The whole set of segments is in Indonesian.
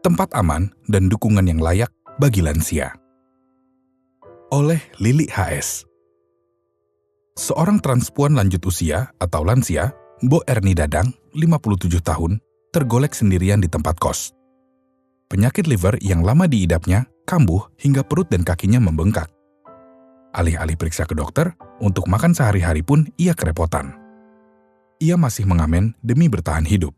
tempat aman dan dukungan yang layak bagi lansia. Oleh Lili HS. Seorang transpuan lanjut usia atau lansia, Mbok Erni Dadang, 57 tahun, tergolek sendirian di tempat kos. Penyakit liver yang lama diidapnya kambuh hingga perut dan kakinya membengkak. Alih-alih periksa ke dokter, untuk makan sehari-hari pun ia kerepotan. Ia masih mengamen demi bertahan hidup.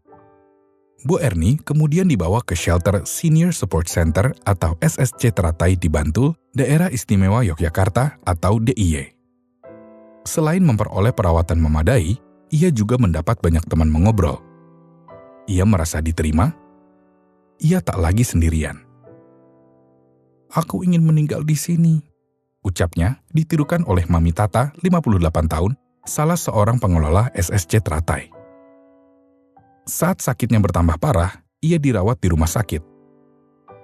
Bu Erni kemudian dibawa ke shelter Senior Support Center atau SSC Teratai di Bantul, Daerah Istimewa Yogyakarta atau DIY. Selain memperoleh perawatan memadai, ia juga mendapat banyak teman mengobrol. Ia merasa diterima. Ia tak lagi sendirian. "Aku ingin meninggal di sini," ucapnya ditirukan oleh Mami Tata, 58 tahun, salah seorang pengelola SSC Teratai. Saat sakitnya bertambah parah, ia dirawat di rumah sakit.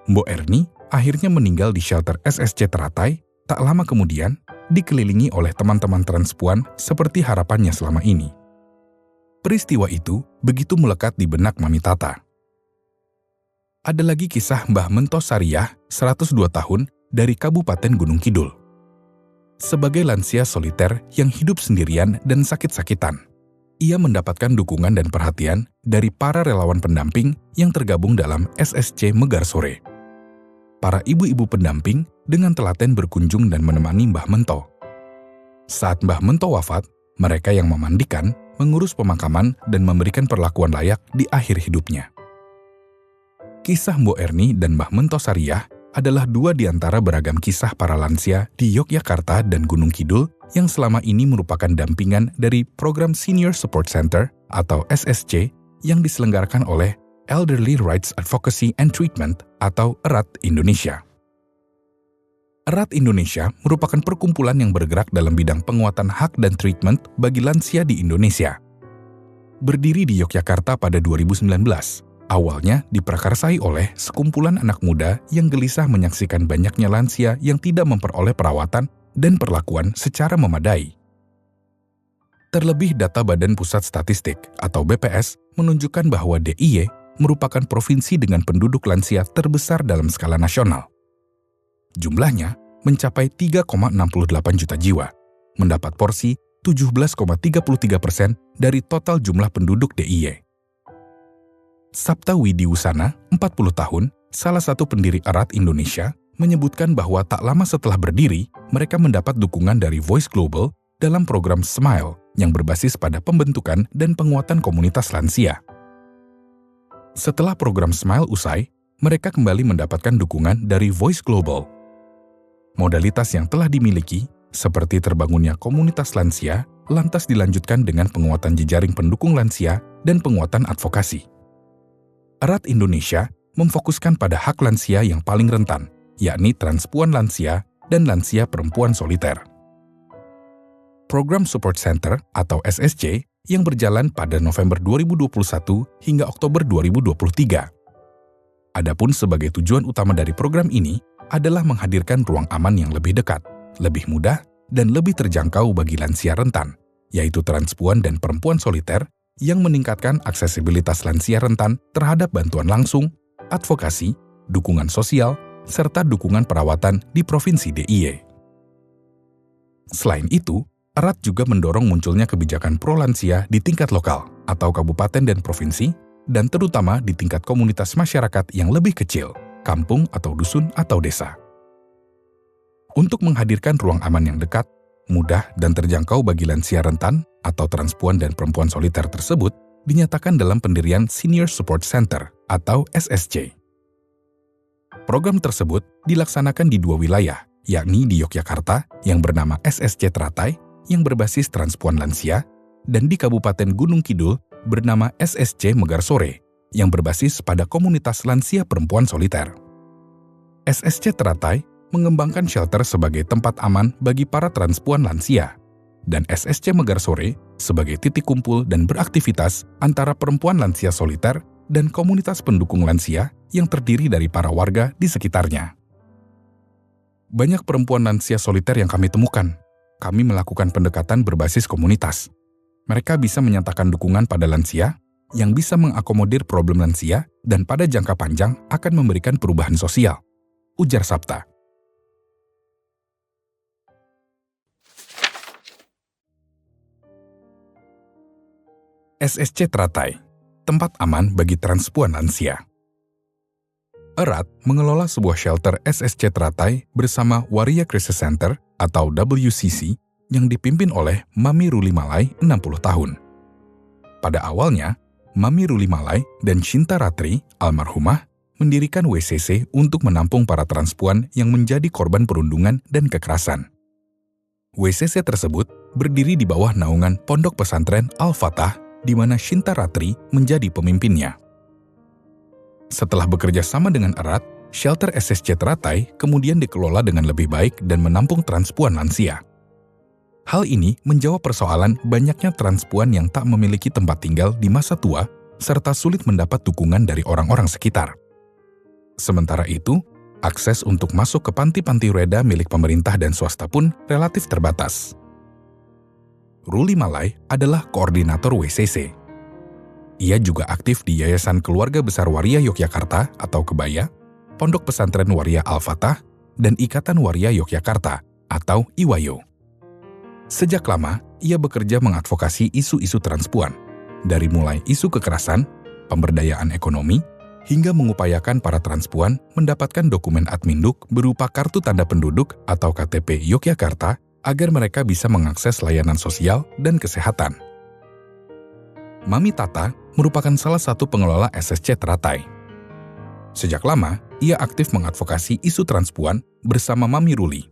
Mbok Erni akhirnya meninggal di shelter SSC Teratai, tak lama kemudian dikelilingi oleh teman-teman transpuan seperti harapannya selama ini. Peristiwa itu begitu melekat di benak Mami Tata. Ada lagi kisah Mbah Mento Sariah, 102 tahun, dari Kabupaten Gunung Kidul. Sebagai lansia soliter yang hidup sendirian dan sakit-sakitan, ia mendapatkan dukungan dan perhatian dari para relawan pendamping yang tergabung dalam SSC Megar Sore. Para ibu-ibu pendamping dengan telaten berkunjung dan menemani Mbah Mento. Saat Mbah Mento wafat, mereka yang memandikan, mengurus pemakaman, dan memberikan perlakuan layak di akhir hidupnya. Kisah Mbok Erni dan Mbah Mento Sariah adalah dua di antara beragam kisah para lansia di Yogyakarta dan Gunung Kidul yang selama ini merupakan dampingan dari program Senior Support Center atau SSC yang diselenggarakan oleh Elderly Rights Advocacy and Treatment atau ERAT Indonesia. ERAT Indonesia merupakan perkumpulan yang bergerak dalam bidang penguatan hak dan treatment bagi lansia di Indonesia. Berdiri di Yogyakarta pada 2019, awalnya diprakarsai oleh sekumpulan anak muda yang gelisah menyaksikan banyaknya lansia yang tidak memperoleh perawatan dan perlakuan secara memadai. Terlebih data Badan Pusat Statistik atau BPS menunjukkan bahwa DIY merupakan provinsi dengan penduduk lansia terbesar dalam skala nasional. Jumlahnya mencapai 3,68 juta jiwa, mendapat porsi 17,33% dari total jumlah penduduk DIY. Sabta Widiwusana, 40 tahun, salah satu pendiri ERAT Indonesia, menyebutkan bahwa tak lama setelah berdiri, mereka mendapat dukungan dari Voice Global dalam program Smile yang berbasis pada pembentukan dan penguatan komunitas lansia. Setelah program Smile usai, mereka kembali mendapatkan dukungan dari Voice Global. Modalitas yang telah dimiliki, seperti terbangunnya komunitas lansia, lantas dilanjutkan dengan penguatan jejaring pendukung lansia dan penguatan advokasi. ERAT Indonesia memfokuskan pada hak lansia yang paling rentan, yakni transpuan lansia dan lansia perempuan soliter. Program Support Center atau SSC yang berjalan pada November 2021 hingga Oktober 2023. Adapun sebagai tujuan utama dari program ini adalah menghadirkan ruang aman yang lebih dekat, lebih mudah, dan lebih terjangkau bagi lansia rentan, yaitu transpuan dan perempuan soliter, yang meningkatkan aksesibilitas lansia rentan terhadap bantuan langsung, advokasi, dukungan sosial, serta dukungan perawatan di Provinsi DIY. Selain itu, ERAT juga mendorong munculnya kebijakan pro-lansia di tingkat lokal atau kabupaten dan provinsi, dan terutama di tingkat komunitas masyarakat yang lebih kecil, kampung atau dusun atau desa. Untuk menghadirkan ruang aman yang dekat, mudah, dan terjangkau bagi lansia rentan atau transpuan dan perempuan soliter tersebut dinyatakan dalam pendirian Senior Support Center atau SSC. Program tersebut dilaksanakan di dua wilayah, yakni di Yogyakarta yang bernama SSC Teratai yang berbasis transpuan lansia dan di Kabupaten Gunung Kidul bernama SSC Megar Sore yang berbasis pada komunitas lansia perempuan soliter. SSC Teratai mengembangkan shelter sebagai tempat aman bagi para transpuan lansia, dan SSC Megar Sore sebagai titik kumpul dan beraktivitas antara perempuan lansia soliter dan komunitas pendukung lansia yang terdiri dari para warga di sekitarnya. Banyak perempuan lansia soliter yang kami temukan. Kami melakukan pendekatan berbasis komunitas. Mereka bisa menyatakan dukungan pada lansia yang bisa mengakomodir problem lansia dan pada jangka panjang akan memberikan perubahan sosial, ujar Sapta. SSC Teratai, tempat aman bagi transpuan lansia. Erat mengelola sebuah shelter SSC Teratai bersama Waria Crisis Center atau WCC yang dipimpin oleh Mami Ruli Malai 60 tahun. Pada awalnya, Mami Ruli Malai dan Shinta Ratri, almarhumah, mendirikan WCC untuk menampung para transpuan yang menjadi korban perundungan dan kekerasan. WCC tersebut berdiri di bawah naungan Pondok Pesantren Al-Fatah di mana Shinta Ratri menjadi pemimpinnya. Setelah bekerja sama dengan erat, shelter SSC Teratai kemudian dikelola dengan lebih baik dan menampung transpuan lansia. Hal ini menjawab persoalan banyaknya transpuan yang tak memiliki tempat tinggal di masa tua serta sulit mendapat dukungan dari orang-orang sekitar. Sementara itu, akses untuk masuk ke panti-panti reda milik pemerintah dan swasta pun relatif terbatas. Ruli Malai adalah koordinator WCC. Ia juga aktif di Yayasan Keluarga Besar Waria Yogyakarta atau Kebaya, Pondok Pesantren Waria Al-Fatah, dan Ikatan Waria Yogyakarta atau IWAYO. Sejak lama, ia bekerja mengadvokasi isu-isu transpuan, dari mulai isu kekerasan, pemberdayaan ekonomi, hingga mengupayakan para transpuan mendapatkan dokumen Adminduk berupa Kartu Tanda Penduduk atau KTP Yogyakarta agar mereka bisa mengakses layanan sosial dan kesehatan. Mami Tata merupakan salah satu pengelola SSC Teratai. Sejak lama, ia aktif mengadvokasi isu transpuan bersama Mami Ruli.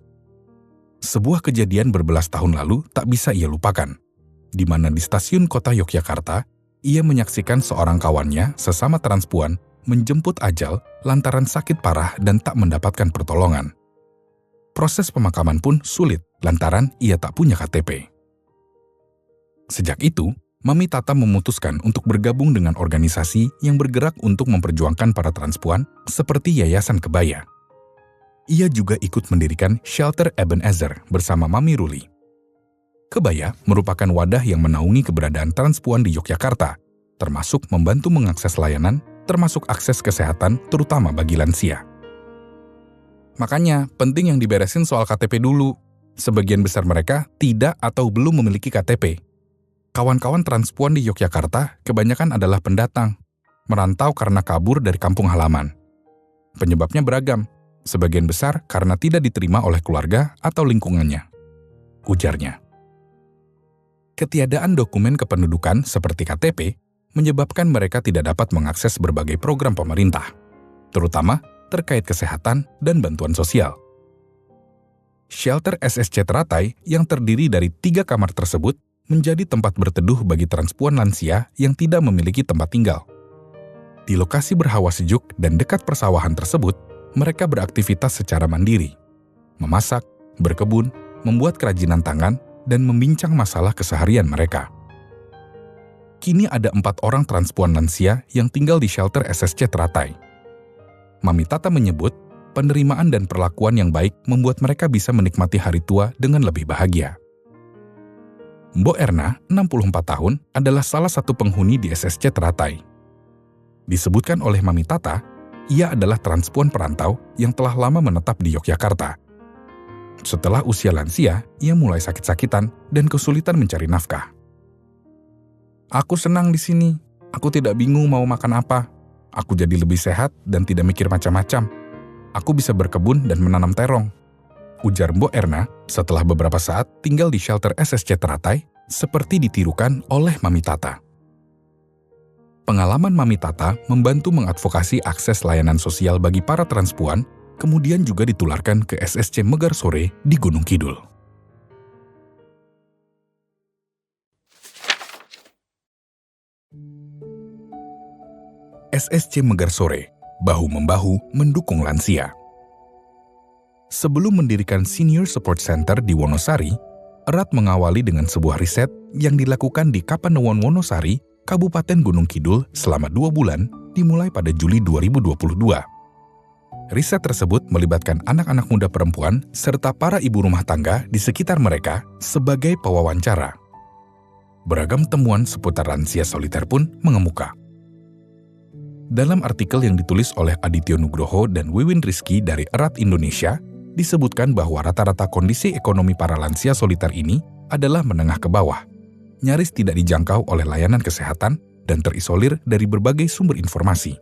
Sebuah kejadian berbelas tahun lalu tak bisa ia lupakan, di mana di stasiun kota Yogyakarta, ia menyaksikan seorang kawannya sesama transpuan menjemput ajal lantaran sakit parah dan tak mendapatkan pertolongan. Proses pemakaman pun sulit lantaran ia tak punya KTP. Sejak itu, Mami Tata memutuskan untuk bergabung dengan organisasi yang bergerak untuk memperjuangkan para transpuan seperti Yayasan Kebaya. Ia juga ikut mendirikan Shelter Ebenezer bersama Mami Ruli. Kebaya merupakan wadah yang menaungi keberadaan transpuan di Yogyakarta, termasuk membantu mengakses layanan, termasuk akses kesehatan terutama bagi lansia. Makanya, penting yang diberesin soal KTP dulu. Sebagian besar mereka tidak atau belum memiliki KTP. Kawan-kawan transpuan di Yogyakarta kebanyakan adalah pendatang, merantau karena kabur dari kampung halaman. Penyebabnya beragam, sebagian besar karena tidak diterima oleh keluarga atau lingkungannya, ujarnya. Ketiadaan dokumen kependudukan seperti KTP menyebabkan mereka tidak dapat mengakses berbagai program pemerintah, terutama terkait kesehatan dan bantuan sosial. Shelter SSC Teratai yang terdiri dari 3 kamar tersebut menjadi tempat berteduh bagi transpuan lansia yang tidak memiliki tempat tinggal. Di lokasi berhawa sejuk dan dekat persawahan tersebut, mereka beraktivitas secara mandiri, memasak, berkebun, membuat kerajinan tangan, dan membincang masalah keseharian mereka. Kini ada 4 orang transpuan lansia yang tinggal di shelter SSC Teratai. Mami Tata menyebut, penerimaan dan perlakuan yang baik membuat mereka bisa menikmati hari tua dengan lebih bahagia. Mbok Erna, 64 tahun, adalah salah satu penghuni di SSC Teratai. Disebutkan oleh Mami Tata, ia adalah transpuan perantau yang telah lama menetap di Yogyakarta. Setelah usia lansia, ia mulai sakit-sakitan dan kesulitan mencari nafkah. Aku senang di sini. Aku tidak bingung mau makan apa. Aku jadi lebih sehat dan tidak mikir macam-macam. Aku bisa berkebun dan menanam terong, ujar Mbok Erna setelah beberapa saat tinggal di shelter SSC Teratai seperti ditirukan oleh Mami Tata. Pengalaman Mami Tata membantu mengadvokasi akses layanan sosial bagi para transpuan, kemudian juga ditularkan ke SSC Megarsore di Gunung Kidul. SSC Megarsore, bahu-membahu mendukung lansia. Sebelum mendirikan Senior Support Center di Wonosari, Erat mengawali dengan sebuah riset yang dilakukan di Kapanewon Wonosari, Kabupaten Gunung Kidul selama 2 bulan, dimulai pada Juli 2022. Riset tersebut melibatkan anak-anak muda perempuan serta para ibu rumah tangga di sekitar mereka sebagai pewawancara. Beragam temuan seputar lansia soliter pun mengemuka. Dalam artikel yang ditulis oleh Adityo Nugroho dan Wiwin Rizky dari Erat Indonesia, disebutkan bahwa rata-rata kondisi ekonomi para lansia soliter ini adalah menengah ke bawah, nyaris tidak dijangkau oleh layanan kesehatan dan terisolir dari berbagai sumber informasi.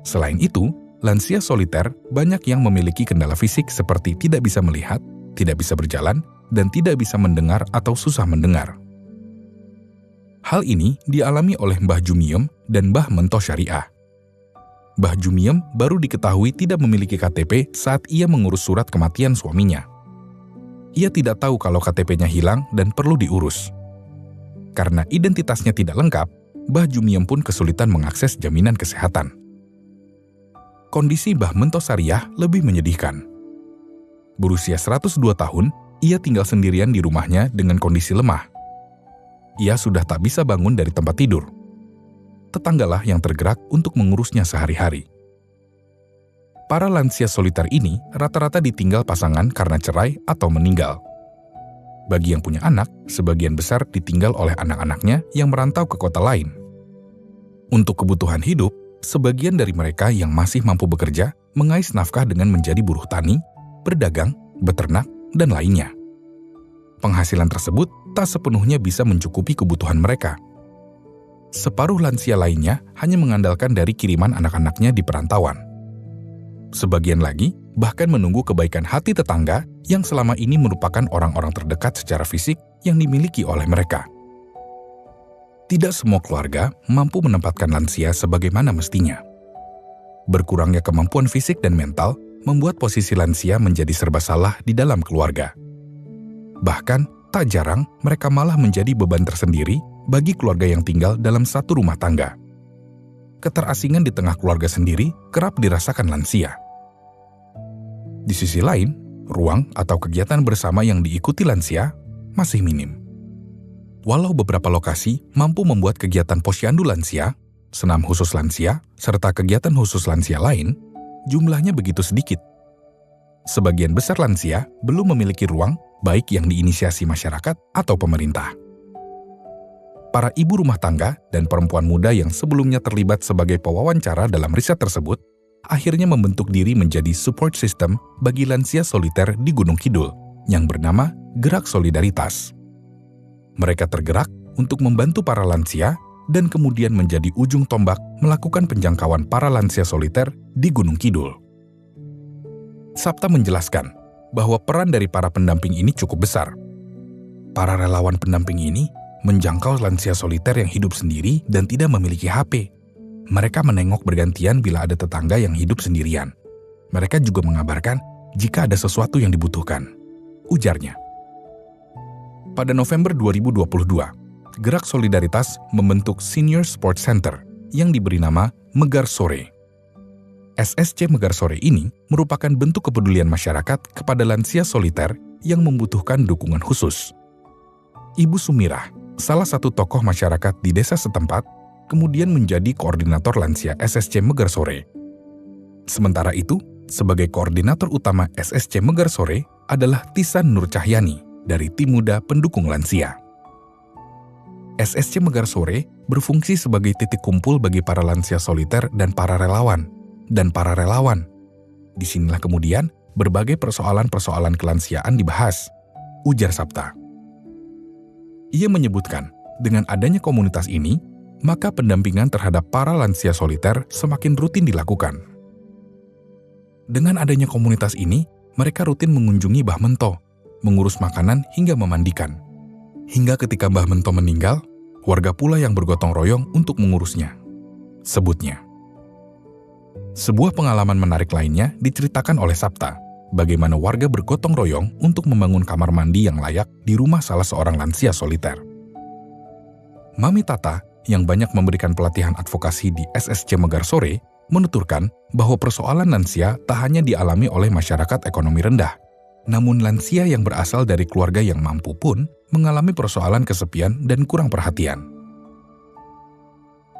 Selain itu, lansia soliter banyak yang memiliki kendala fisik seperti tidak bisa melihat, tidak bisa berjalan, dan tidak bisa mendengar atau susah mendengar. Hal ini dialami oleh Mbah Jumiem dan Mbah Mento Syariah. Mbah Jumiem baru diketahui tidak memiliki KTP saat ia mengurus surat kematian suaminya. Ia tidak tahu kalau KTP-nya hilang dan perlu diurus. Karena identitasnya tidak lengkap, Mbah Jumiem pun kesulitan mengakses jaminan kesehatan. Kondisi Mbah Mento Syariah lebih menyedihkan. Berusia 102 tahun, ia tinggal sendirian di rumahnya dengan kondisi lemah. Ia sudah tak bisa bangun dari tempat tidur. Tetanggalah yang tergerak untuk mengurusnya sehari-hari. Para lansia soliter ini rata-rata ditinggal pasangan karena cerai atau meninggal. Bagi yang punya anak, sebagian besar ditinggal oleh anak-anaknya yang merantau ke kota lain. Untuk kebutuhan hidup, sebagian dari mereka yang masih mampu bekerja mengais nafkah dengan menjadi buruh tani, berdagang, beternak, dan lainnya. Penghasilan tersebut tak sepenuhnya bisa mencukupi kebutuhan mereka. Separuh lansia lainnya hanya mengandalkan dari kiriman anak-anaknya di perantauan. Sebagian lagi bahkan menunggu kebaikan hati tetangga yang selama ini merupakan orang-orang terdekat secara fisik yang dimiliki oleh mereka. Tidak semua keluarga mampu menempatkan lansia sebagaimana mestinya. Berkurangnya kemampuan fisik dan mental membuat posisi lansia menjadi serba salah di dalam keluarga. Bahkan, tak jarang mereka malah menjadi beban tersendiri bagi keluarga yang tinggal dalam satu rumah tangga. Keterasingan di tengah keluarga sendiri kerap dirasakan lansia. Di sisi lain, ruang atau kegiatan bersama yang diikuti lansia masih minim. Walau beberapa lokasi mampu membuat kegiatan posyandu lansia, senam khusus lansia, serta kegiatan khusus lansia lain, jumlahnya begitu sedikit. Sebagian besar lansia belum memiliki ruang baik yang diinisiasi masyarakat atau pemerintah. Para ibu rumah tangga dan perempuan muda yang sebelumnya terlibat sebagai pewawancara dalam riset tersebut, akhirnya membentuk diri menjadi support system bagi lansia soliter di Gunung Kidul yang bernama Gerak Solidaritas. Mereka tergerak untuk membantu para lansia dan kemudian menjadi ujung tombak melakukan penjangkauan para lansia soliter di Gunung Kidul. Sapta menjelaskan bahwa peran dari para pendamping ini cukup besar. Para relawan pendamping ini menjangkau lansia soliter yang hidup sendiri dan tidak memiliki HP. Mereka menengok bergantian bila ada tetangga yang hidup sendirian. Mereka juga mengabarkan jika ada sesuatu yang dibutuhkan, ujarnya. Pada November 2022, Gerak Solidaritas membentuk Senior Support Center yang diberi nama Megar Sore. SSC Megar Sore ini merupakan bentuk kepedulian masyarakat kepada lansia soliter yang membutuhkan dukungan khusus. Ibu Sumirah, salah satu tokoh masyarakat di desa setempat, kemudian menjadi koordinator lansia SSC Megar Sore. Sementara itu, sebagai koordinator utama SSC Megar Sore adalah Tisan Nur Cahyani dari Tim Muda Pendukung Lansia. SSC Megar Sore berfungsi sebagai titik kumpul bagi para lansia soliter dan para relawan. Disinilah kemudian berbagai persoalan-persoalan kelansiaan dibahas, ujar Sapta. Ia menyebutkan, dengan adanya komunitas ini, maka pendampingan terhadap para lansia soliter semakin rutin dilakukan. Dengan adanya komunitas ini, mereka rutin mengunjungi Mbah Mento, mengurus makanan hingga memandikan. Hingga ketika Mbah Mento meninggal, warga pula yang bergotong royong untuk mengurusnya, sebutnya. Sebuah pengalaman menarik lainnya diceritakan oleh Sapta, bagaimana warga bergotong royong untuk membangun kamar mandi yang layak di rumah salah seorang lansia soliter. Mami Tata, yang banyak memberikan pelatihan advokasi di SSC Megar Sore, menuturkan bahwa persoalan lansia tak hanya dialami oleh masyarakat ekonomi rendah, namun lansia yang berasal dari keluarga yang mampu pun mengalami persoalan kesepian dan kurang perhatian.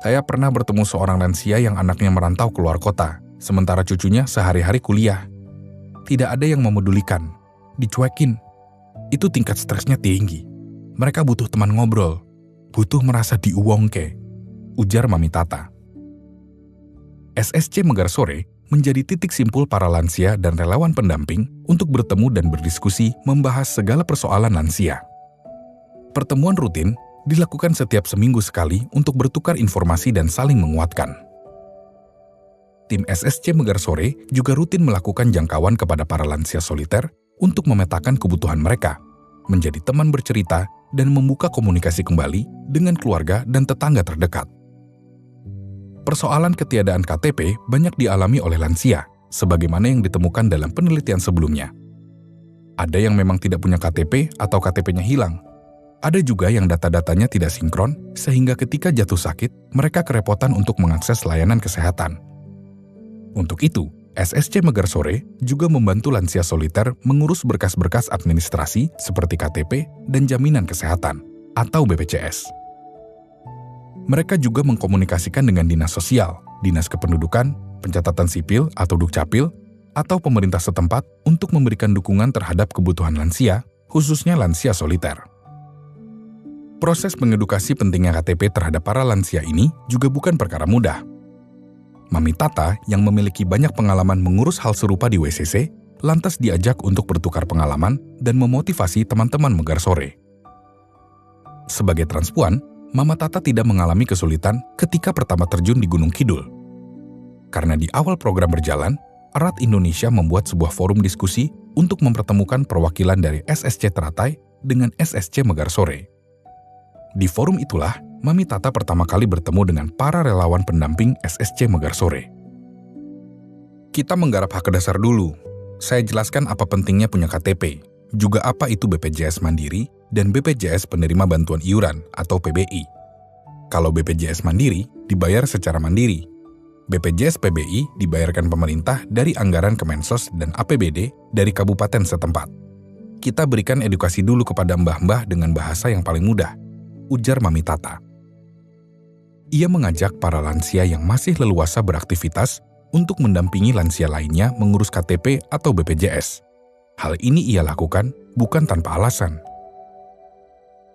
Saya pernah bertemu seorang lansia yang anaknya merantau keluar kota, sementara cucunya sehari-hari kuliah. Tidak ada yang memedulikan, dicuekin. Itu tingkat stresnya tinggi. Mereka butuh teman ngobrol, butuh merasa diuwongke, ujar Mami Tata. SSC Megarsore menjadi titik simpul para lansia dan relawan pendamping untuk bertemu dan berdiskusi membahas segala persoalan lansia. Pertemuan rutin dilakukan setiap seminggu sekali untuk bertukar informasi dan saling menguatkan. Tim SSC Megarsore juga rutin melakukan jangkauan kepada para lansia soliter untuk memetakan kebutuhan mereka, menjadi teman bercerita, dan membuka komunikasi kembali dengan keluarga dan tetangga terdekat. Persoalan ketiadaan KTP banyak dialami oleh lansia, sebagaimana yang ditemukan dalam penelitian sebelumnya. Ada yang memang tidak punya KTP atau KTP-nya hilang. Ada juga yang data-datanya tidak sinkron, sehingga ketika jatuh sakit, mereka kerepotan untuk mengakses layanan kesehatan. Untuk itu, SSC Megarsore juga membantu lansia soliter mengurus berkas-berkas administrasi seperti KTP dan jaminan kesehatan, atau BPJS. Mereka juga mengkomunikasikan dengan dinas sosial, dinas kependudukan, pencatatan sipil atau Dukcapil, atau pemerintah setempat untuk memberikan dukungan terhadap kebutuhan lansia, khususnya lansia soliter. Proses mengedukasi pentingnya KTP terhadap para lansia ini juga bukan perkara mudah. Mami Tata yang memiliki banyak pengalaman mengurus hal serupa di WCC, lantas diajak untuk bertukar pengalaman dan memotivasi teman-teman Megarsore. Sebagai transpuan, Mama Tata tidak mengalami kesulitan ketika pertama terjun di Gunung Kidul. Karena di awal program berjalan, Erat Indonesia membuat sebuah forum diskusi untuk mempertemukan perwakilan dari SSC Teratai dengan SSC Megarsore. Di forum itulah, Mami Tata pertama kali bertemu dengan para relawan pendamping SSC Megarsore. Kita menggarap hak dasar dulu. Saya jelaskan apa pentingnya punya KTP, juga apa itu BPJS Mandiri dan BPJS Penerima Bantuan Iuran atau PBI. Kalau BPJS Mandiri dibayar secara mandiri. BPJS PBI dibayarkan pemerintah dari anggaran Kemensos dan APBD dari kabupaten setempat. Kita berikan edukasi dulu kepada mbah-mbah dengan bahasa yang paling mudah, ujar Mami Tata. Ia mengajak para lansia yang masih leluasa beraktivitas untuk mendampingi lansia lainnya mengurus KTP atau BPJS. Hal ini ia lakukan bukan tanpa alasan.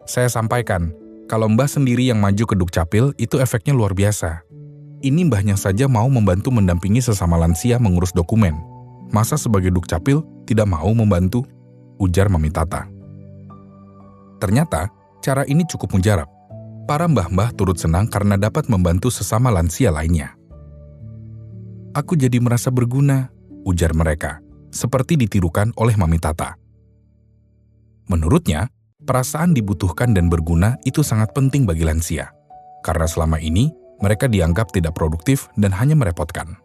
Saya sampaikan, kalau mbah sendiri yang maju ke Dukcapil itu efeknya luar biasa. Ini mbahnya saja mau membantu mendampingi sesama lansia mengurus dokumen. Masa sebagai Dukcapil tidak mau membantu? Ujar Mami Tata. Ternyata, cara ini cukup mujarab. Para mbah-mbah turut senang karena dapat membantu sesama lansia lainnya. Aku jadi merasa berguna, ujar mereka, seperti ditirukan oleh Mami Tata. Menurutnya, perasaan dibutuhkan dan berguna itu sangat penting bagi lansia, karena selama ini mereka dianggap tidak produktif dan hanya merepotkan.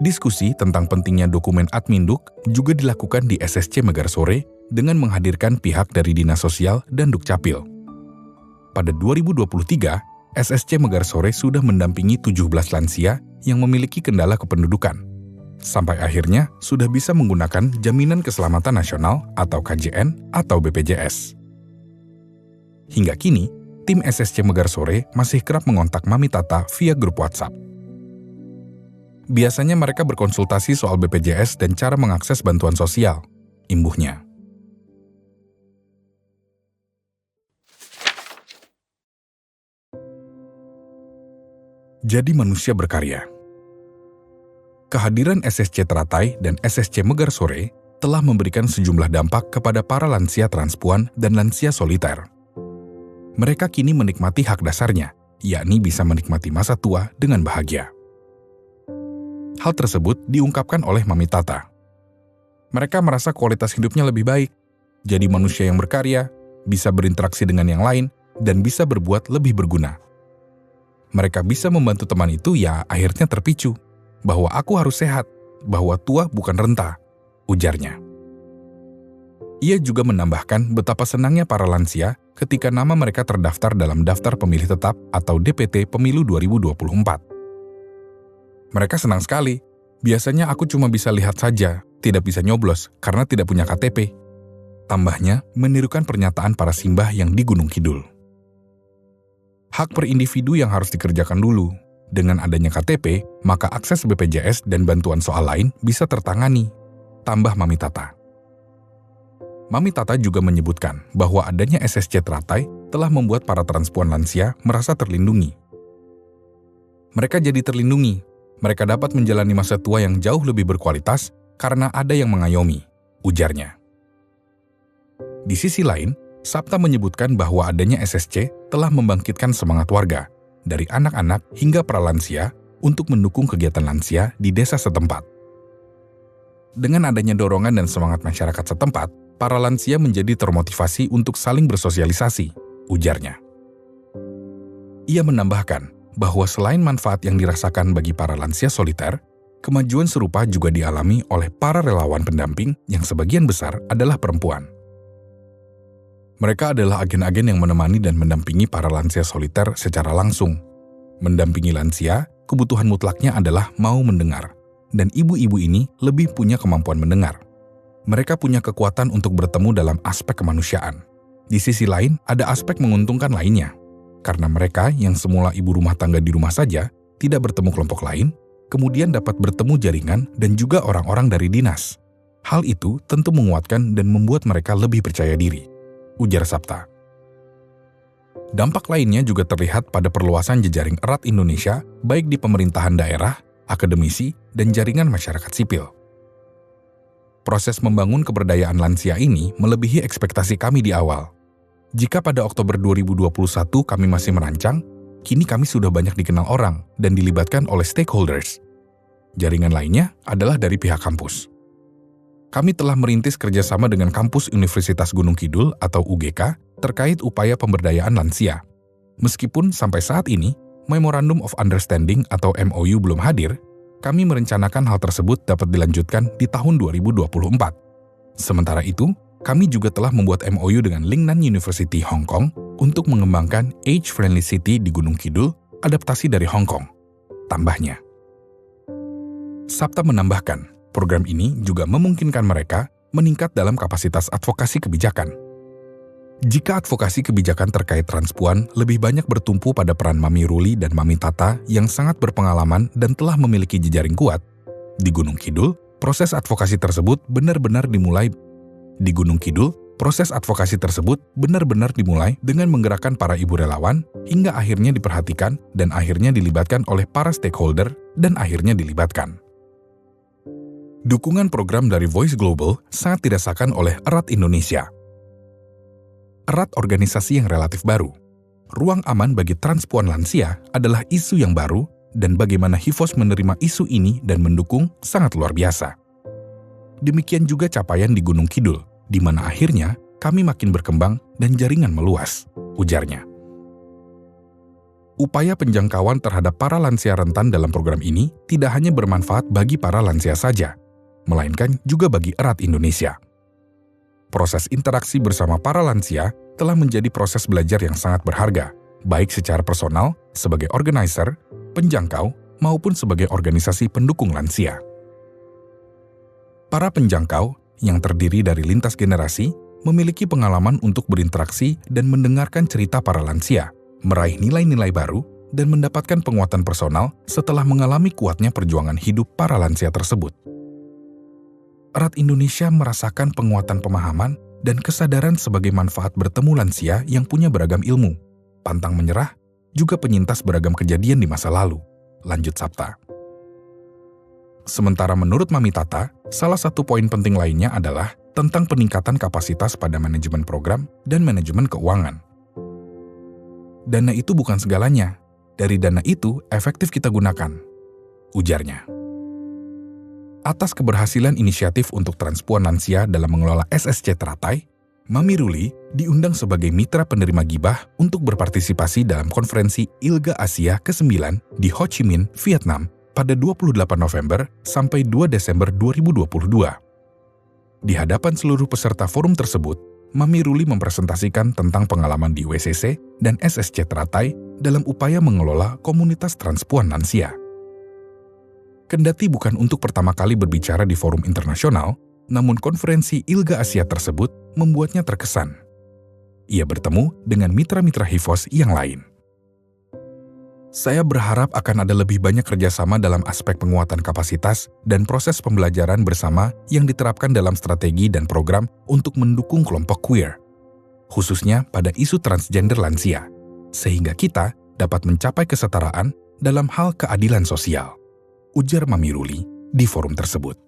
Diskusi tentang pentingnya dokumen Adminduk juga dilakukan di SSC Megarsore dengan menghadirkan pihak dari Dinas Sosial dan Dukcapil. Pada 2023, SSC Megarsore sudah mendampingi 17 lansia yang memiliki kendala kependudukan. Sampai akhirnya sudah bisa menggunakan Jaminan Keselamatan Nasional atau KJN atau BPJS. Hingga kini, tim SSC Megarsore masih kerap mengontak Mami Tata via grup WhatsApp. Biasanya mereka berkonsultasi soal BPJS dan cara mengakses bantuan sosial, imbuhnya. Jadi manusia berkarya. Kehadiran SSC Teratai dan SSC Megarsore telah memberikan sejumlah dampak kepada para lansia transpuan dan lansia soliter. Mereka kini menikmati hak dasarnya, yakni bisa menikmati masa tua dengan bahagia. Hal tersebut diungkapkan oleh Mami Tata. Mereka merasa kualitas hidupnya lebih baik, jadi manusia yang berkarya, bisa berinteraksi dengan yang lain, dan bisa berbuat lebih berguna. Mereka bisa membantu teman itu ya akhirnya terpicu, bahwa aku harus sehat, bahwa tua bukan renta, ujarnya. Ia juga menambahkan betapa senangnya para lansia ketika nama mereka terdaftar dalam Daftar Pemilih Tetap atau DPT Pemilu 2024. Mereka senang sekali. Biasanya aku cuma bisa lihat saja, tidak bisa nyoblos karena tidak punya KTP. Tambahnya, menirukan pernyataan para simbah yang di Gunung Kidul. Hak per individu yang harus dikerjakan dulu. Dengan adanya KTP, maka akses BPJS dan bantuan soal lain bisa tertangani, tambah Mami Tata. Mami Tata juga menyebutkan bahwa adanya SSC Teratai telah membuat para transpuan lansia merasa terlindungi. Mereka jadi terlindungi. Mereka dapat menjalani masa tua yang jauh lebih berkualitas karena ada yang mengayomi, ujarnya. Di sisi lain, Sapta menyebutkan bahwa adanya SSC telah membangkitkan semangat warga, dari anak-anak hingga para lansia, untuk mendukung kegiatan lansia di desa setempat. Dengan adanya dorongan dan semangat masyarakat setempat, para lansia menjadi termotivasi untuk saling bersosialisasi, ujarnya. Ia menambahkan bahwa selain manfaat yang dirasakan bagi para lansia soliter, kemajuan serupa juga dialami oleh para relawan pendamping yang sebagian besar adalah perempuan. Mereka adalah agen-agen yang menemani dan mendampingi para lansia soliter secara langsung. Mendampingi lansia, kebutuhan mutlaknya adalah mau mendengar, dan ibu-ibu ini lebih punya kemampuan mendengar. Mereka punya kekuatan untuk bertemu dalam aspek kemanusiaan. Di sisi lain, ada aspek menguntungkan lainnya. Karena mereka yang semula ibu rumah tangga di rumah saja, tidak bertemu kelompok lain, kemudian dapat bertemu jaringan dan juga orang-orang dari dinas. Hal itu tentu menguatkan dan membuat mereka lebih percaya diri, ujar Sapta. Dampak lainnya juga terlihat pada perluasan jejaring erat Indonesia, baik di pemerintahan daerah, akademisi, dan jaringan masyarakat sipil. Proses membangun keberdayaan lansia ini melebihi ekspektasi kami di awal. Jika pada Oktober 2021 kami masih merancang, kini kami sudah banyak dikenal orang dan dilibatkan oleh stakeholders. Jaringan lainnya adalah dari pihak kampus. Kami telah merintis kerjasama dengan Kampus Universitas Gunung Kidul atau UGK terkait upaya pemberdayaan lansia. Meskipun sampai saat ini, Memorandum of Understanding atau MOU belum hadir, kami merencanakan hal tersebut dapat dilanjutkan di tahun 2024. Sementara itu, kami juga telah membuat MOU dengan Lingnan University Hong Kong untuk mengembangkan Age-Friendly City di Gunung Kidul, adaptasi dari Hong Kong. Tambahnya. Sapta menambahkan, program ini juga memungkinkan mereka meningkat dalam kapasitas advokasi kebijakan. Jika advokasi kebijakan terkait transpuan lebih banyak bertumpu pada peran Mami Ruli dan Mami Tata yang sangat berpengalaman dan telah memiliki jejaring kuat, di Gunung Kidul, proses advokasi tersebut benar-benar dimulai dengan menggerakkan para ibu relawan hingga akhirnya diperhatikan dan akhirnya dilibatkan oleh para stakeholder dan akhirnya dilibatkan. Dukungan program dari Voice Global sangat dirasakan oleh Erat Indonesia. Erat organisasi yang relatif baru. Ruang aman bagi transpuan lansia adalah isu yang baru dan bagaimana HIVOS menerima isu ini dan mendukung sangat luar biasa. Demikian juga capaian di Gunung Kidul, di mana akhirnya kami makin berkembang dan jaringan meluas, ujarnya. Upaya penjangkauan terhadap para lansia rentan dalam program ini tidak hanya bermanfaat bagi para lansia saja, melainkan juga bagi Erat Indonesia. Proses interaksi bersama para lansia telah menjadi proses belajar yang sangat berharga, baik secara personal, sebagai organizer, penjangkau, maupun sebagai organisasi pendukung lansia. Para penjangkau, yang terdiri dari lintas generasi, memiliki pengalaman untuk berinteraksi dan mendengarkan cerita para lansia, meraih nilai-nilai baru, dan mendapatkan penguatan personal setelah mengalami kuatnya perjuangan hidup para lansia tersebut. Erat Indonesia merasakan penguatan pemahaman dan kesadaran sebagai manfaat bertemu lansia yang punya beragam ilmu, pantang menyerah, juga penyintas beragam kejadian di masa lalu, lanjut Sapta. Sementara menurut Mami Tata, salah satu poin penting lainnya adalah tentang peningkatan kapasitas pada manajemen program dan manajemen keuangan. Dana itu bukan segalanya, dari dana itu efektif kita gunakan, ujarnya. Atas keberhasilan inisiatif untuk transpuan lansia dalam mengelola SSC Teratai, Mami Ruli diundang sebagai mitra penerima gibah untuk berpartisipasi dalam konferensi ILGA Asia ke-9 di Ho Chi Minh, Vietnam pada 28 November sampai 2 Desember 2022. Di hadapan seluruh peserta forum tersebut, Mami Ruli mempresentasikan tentang pengalaman di WCC dan SSC Teratai dalam upaya mengelola komunitas transpuan lansia. Kendati bukan untuk pertama kali berbicara di forum internasional, namun konferensi ILGA Asia tersebut membuatnya terkesan. Ia bertemu dengan mitra-mitra HIVOS yang lain. Saya berharap akan ada lebih banyak kerjasama dalam aspek penguatan kapasitas dan proses pembelajaran bersama yang diterapkan dalam strategi dan program untuk mendukung kelompok queer, khususnya pada isu transgender lansia, sehingga kita dapat mencapai kesetaraan dalam hal keadilan sosial, ujar Mami Ruli di forum tersebut.